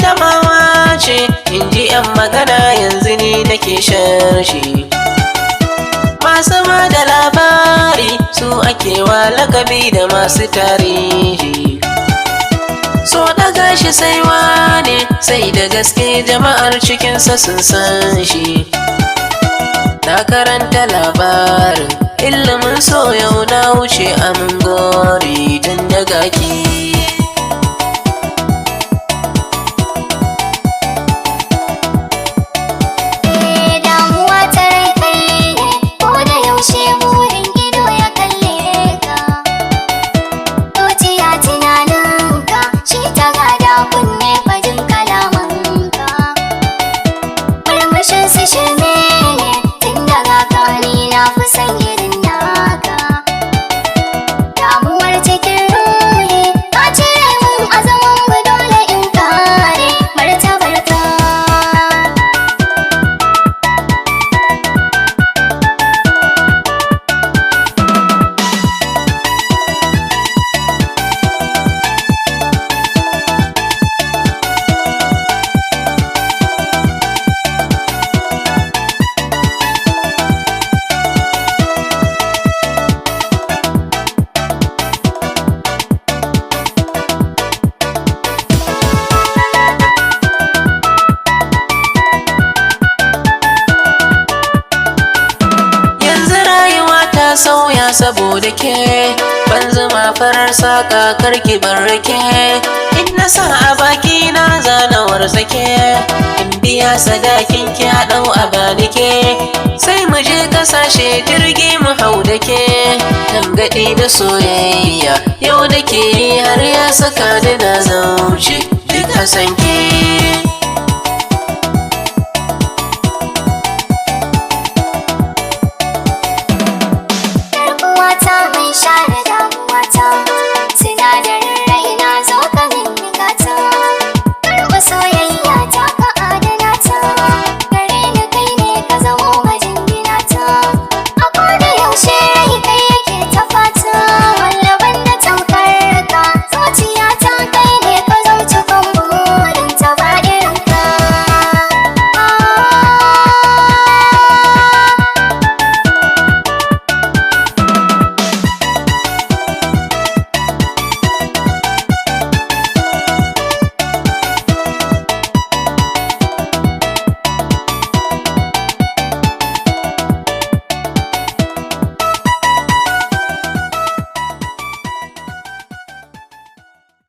gamawa ce, in ji 'yan magana yanzu ni nake sharshi. Masu ba da labari su ake wa lakabi da masu tarihi. So daga shi sai wane, sai da gaske jama'ar cikinsa sun san shi. Na karanta labarin ilimin so yau na wuce amin gori tun daga ki. Sauya saboda ke ban zama farar saka karki bar rake, in na sa a baki na zanawar sake, in biya sadakin ki a dau a banike, sai mu je kasashe jirgi mu hau da ke, tangaɗi da soyayya yau da ke har ya saka ni na zauce duk a san ki.